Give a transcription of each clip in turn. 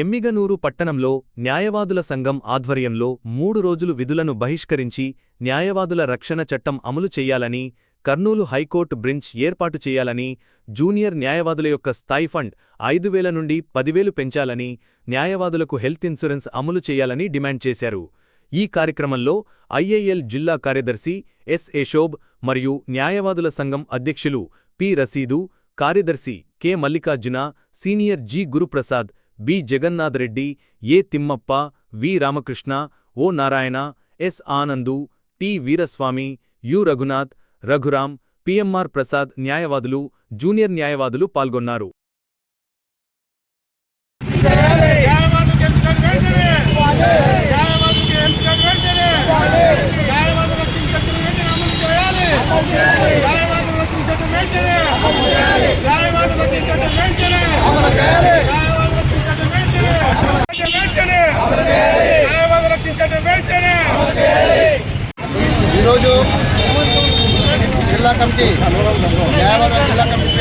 ఎమ్మిగనూరు పట్టణంలో న్యాయవాదుల సంఘం ఆధ్వర్యంలో 3 రోజులు విధులను బహిష్కరించి న్యాయవాదుల రక్షణ చట్టం అమలు చెయ్యాలని, కర్నూలు హైకోర్టు బ్రించ్ ఏర్పాటు చేయాలని, జూనియర్ న్యాయవాదుల యొక్క స్టైఫండ్ 5,000 నుండి 10,000 పెంచాలని, న్యాయవాదులకు హెల్త్ ఇన్సూరెన్స్ అమలు చేయాలని డిమాండ్ చేశారు. ఈ కార్యక్రమంలో ఐఏఎల్ జిల్లా కార్యదర్శి ఎస్ యశోబ్ మరియు న్యాయవాదుల సంఘం అధ్యక్షులు పి రసీదు, కార్యదర్శి K Mallikarjuna, senior G Guruprasad, B Jagannath Reddy, A Thimmappa, V Ramakrishna, O Narayana, S Anand, T Veeraswamy, U Raghunath, Raghuram, PMR Prasad న్యాయవాదులు, జూనియర్ న్యాయవాదులు పాల్గొన్నారు. ఈరోజు జిల్లా కమిటీ న్యాయవాదుల జిల్లా కమిటీ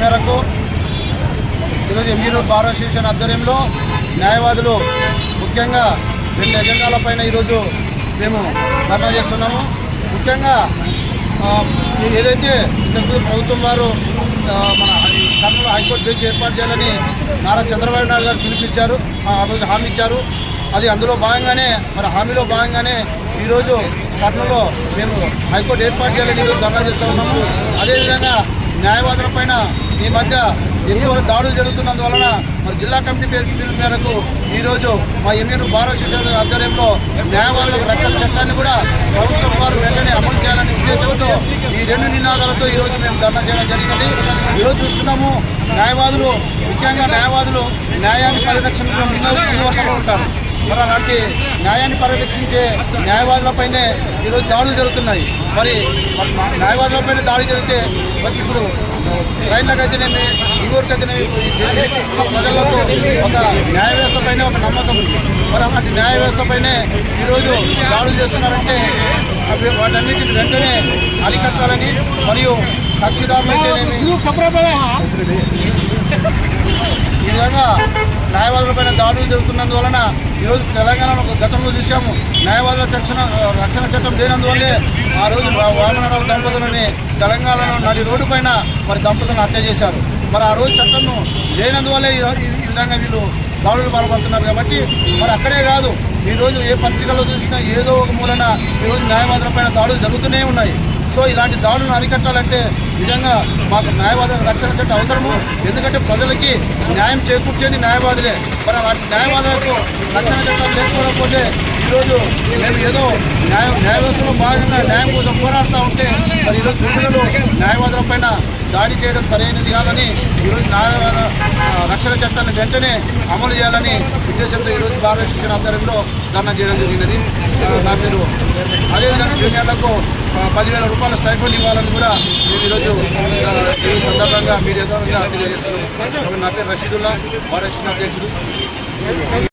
మేరకు ఈరోజు ఎమ్మిగనూరు బార్ అసోసియేషన్ ఆధ్వర్యంలో న్యాయవాదులు ముఖ్యంగా 2 ఎజెండాలపైన ఈరోజు మేము ధర్నా చేస్తున్నాము. ముఖ్యంగా ఏదైతే ప్రభుత్వం వారు మన కర్నూలు హైకోర్టు బెంచ్ ఏర్పాటు చేయాలని నారా చంద్రబాబు నాయుడు గారు పిలుపునిచ్చారు, హామీ ఇచ్చారు. అది అందులో భాగంగానే హామీలో భాగంగానే ఈరోజు కర్నూలులో మేము హైకోర్టు ఏర్పాటు చేయాలని ఈరోజు ధర్నా చేస్తూ ఉన్నాము. అదేవిధంగా న్యాయవాదుల పైన ఈ మధ్య ఎక్కువ దాడులు జరుగుతున్నందువలన జిల్లా కమిటీ పిలుపు మేరకు ఈరోజు మా ఎమ్మిగనూరు బార్ అసోసియేషన్ ఆధ్వర్యంలో న్యాయవాదులకు రక్షణ చట్టాన్ని కూడా ప్రభుత్వం వారు వెంటనే అమలు చేయాలనే ఉద్దేశంతో ఈ 2 నినాదాలతో ఈరోజు మేము ధర్నా చేయడం జరిగినది. ఈరోజు చూస్తున్నాము న్యాయవాదులు ముఖ్యంగా న్యాయాన్ని పరిరక్షణలో ముందువరుసలో ఉంటారు. మరి అలాంటి న్యాయాన్ని పరిరక్షించే న్యాయవాదులపైనే ఈరోజు దాడులు జరుగుతున్నాయి. మరి న్యాయవాదులపైన దాడి జరిగితే మరి ఇప్పుడు రైళ్లకైతేనేమి ఇంగూరికైతేనేమి ప్రజలకు ఒక న్యాయ వ్యవస్థ పైన ఒక నమ్మకం ఉంది. మరి అలాంటి న్యాయ వ్యవస్థ పైనే ఈరోజు దాడులు చేస్తున్నారంటే వాటన్నిటిని వెంటనే అరికట్టాలని మరియు కక్షిదారులైతేనేమి ఈ విధంగా న్యాయవాదులపైన దాడులు జరుగుతున్నందువలన ఈరోజు తెలంగాణలో గతంలో చూసాము న్యాయవాదుల రక్షణ చట్టం లేనందువల్లే ఆ రోజు వామనరావు దంపతులని తెలంగాణలో నడి రోడ్డు పైన దంపతులను హత్య చేశారు. మరి ఆ రోజు చట్టం లేనందువల్లే ఈ విధంగా వీళ్ళు దాడులు పాల్పడుతున్నారు. కాబట్టి అక్కడే కాదు, ఈరోజు ఏ పత్రికల్లో చూసినా ఏదో ఒక మూలన ఈరోజు న్యాయవాదులపైన దాడులు జరుగుతూనే ఉన్నాయి. సో ఇలాంటి దాడులను అరికట్టాలంటే నిజంగా మాకు న్యాయవాదుల రక్షణ చట్టం అవసరము. ఎందుకంటే ప్రజలకి న్యాయం చేకూర్చేది న్యాయవాదులే. మరి అలాంటి న్యాయవాదులకు రక్షణ చట్టం లేకపోతే ఈరోజు మేము ఏదో న్యాయ వ్యవస్థలో భాగంగా న్యాయం కోసం పోరాడుతూ ఉంటే మరి ఈరోజు ప్రజలు న్యాయవాదుల పైన దాడి చేయడం సరైనది కాదని ఈరోజు న్యాయవాద రక్షణ చట్టాన్ని వెంటనే అమలు చేయాలని ఉద్దేశంతో ఈరోజు బార్ అసోసియేషన్ ఆధ్వర్యంలో ధర్నా చేయడం జరిగినది. నా పేరు అదేవిధంగా జూనియర్లకు 10,000 రూపాయల స్టైఫండ్ ఇవ్వాలని కూడా మేము ఈరోజు ఈ సందర్భంగా మీడియా ద్వారా తెలియజేస్తున్నాం. నా పేరు రషీదుల్లా, బార్ అసోసియేషన్ అధ్యక్షుడు.